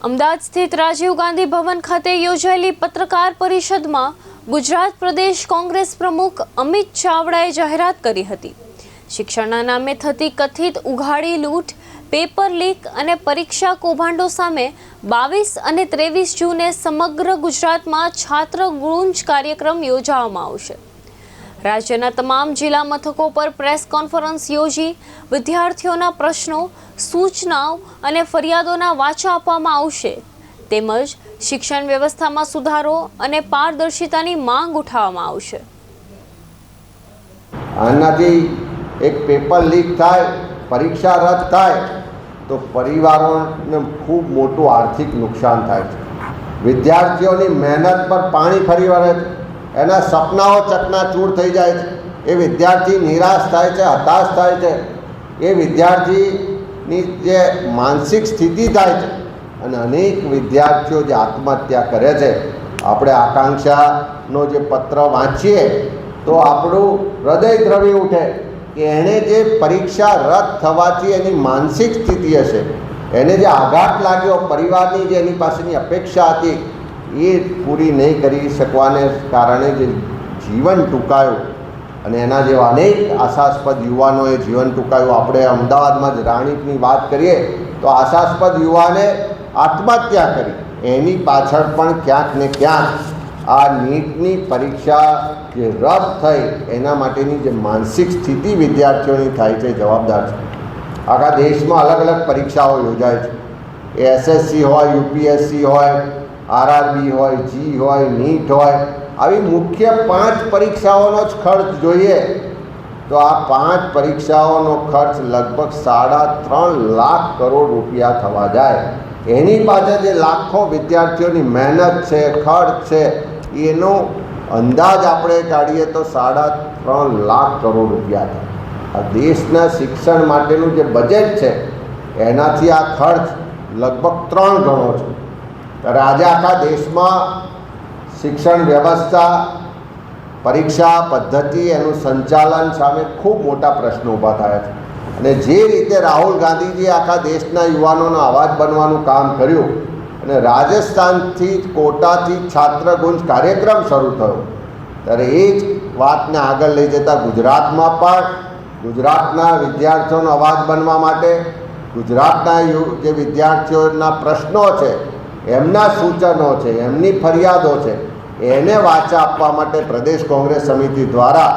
અમદાવાદ સ્થિત રાજીવ ગાંધી ભવન ખાતે યોજાયેલી પત્રકાર પરિષદમાં ગુજરાત પ્રદેશ કોંગ્રેસ પ્રમુખ અમિત ચાવડાએ જાહેરાત કરી હતી। શિક્ષણના નામે થતી કથિત ઉઘાડી લૂંટ, પેપર લીક અને પરીક્ષા કૌભાંડો સામે 22 અને 23 જૂને સમગ્ર ગુજરાતમાં છાત્ર ગુંજ કાર્યક્રમ યોજવામાં આવશે। રાજ્યના તમામ જિલ્લા મથકો પર પ્રેસ કોન્ફરન્સ યોજી વિદ્યાર્થીઓના પ્રશ્નો, સૂચનાઓ અને ફરિયાદોના વાચા આપવામાં આવશે તેમજ શિક્ષણ વ્યવસ્થામાં સુધારો અને પારદર્શિતાની માંગ ઉઠાવવામાં આવશે। આનાથી એક પેપર લીક થાય, પરીક્ષા રદ થાય તો પરિવારોને ખૂબ મોટું આર્થિક નુકસાન થાય છે। વિદ્યાર્થીઓની મહેનત પર પાણી ફરી વળે છે, એના સપનાઓ ચકનાચૂર થઈ જાય છે। એ વિદ્યાર્થી નિરાશ થાય છે, હતાશ થાય છે। એ વિદ્યાર્થીની જે માનસિક સ્થિતિ થાય છે અને અનેક વિદ્યાર્થીઓ જે આત્મહત્યા કરે છે। આપણે આકાંક્ષાનો જે પત્ર વાંચીએ તો આપણું હૃદય દ્રવી ઉઠે કે એણે જે પરીક્ષા રદ થવાથી એની માનસિક સ્થિતિ હશે, એને જે આઘાત લાગ્યો, પરિવારની જે એની પાસેની અપેક્ષા હતી એ પૂરી નહીં કરી શકવાને કારણે જે જીવન ટૂંકાયું અને એના જેવા અનેક આશાસ્પદ યુવાનોએ જીવન ટૂંકાયું। આપણે અમદાવાદમાં જ રાણીપની વાત કરીએ તો આશાસ્પદ યુવાને આત્મહત્યા કરી। એની પાછળ પણ ક્યાંક ને ક્યાંક આ નીટની પરીક્ષા જે રદ થઈ એના માટેની જે માનસિક સ્થિતિ વિદ્યાર્થીઓની થાય છે જવાબદાર છે। આખા દેશમાં અલગ અલગ પરીક્ષાઓ યોજાય છે। એ એસએસસી હોય, યુપીએસસી હોય, આરઆરબી હોય, જી હોય, નીટ હોય, આવી મુખ્ય 5 પરીક્ષાઓનો જ ખર્ચ જોઈએ તો આ 5 પરીક્ષાઓનો ખર્ચ લગભગ 3.5 લાખ કરોડ રૂપિયા થવા જાય। એની પાછળ જે લાખો વિદ્યાર્થીઓની મહેનત છે, ખર્ચ છે, એનો અંદાજ આપણે કાઢીએ તો 3.5 લાખ કરોડ રૂપિયા થાય। આ દેશના શિક્ષણ માટેનું જે બજેટ છે એનાથી આ ખર્ચ લગભગ 3 ગણો છે। ત્યારે આજે આખા દેશમાં શિક્ષણ વ્યવસ્થા, પરીક્ષા પદ્ધતિ, એનું સંચાલન સામે ખૂબ મોટા પ્રશ્નો ઊભા થયા છે અને જે રીતે રાહુલ ગાંધીજીએ આખા દેશના યુવાનોનો અવાજ બનવાનું કામ કર્યું અને રાજસ્થાનથી, કોટાથી છાત્ર ગુંજ કાર્યક્રમ શરૂ થયો, ત્યારે એ જ વાતને આગળ લઈ જતાં ગુજરાતમાં પણ ગુજરાતના વિદ્યાર્થીઓનો અવાજ બનવા માટે, ગુજરાતના જે વિદ્યાર્થીઓના પ્રશ્નો છે, એમના સૂચનો છે, એમની ફરિયાદો છે, એને વાચા આપવા માટે પ્રદેશ કોંગ્રેસ સમિતિ દ્વારા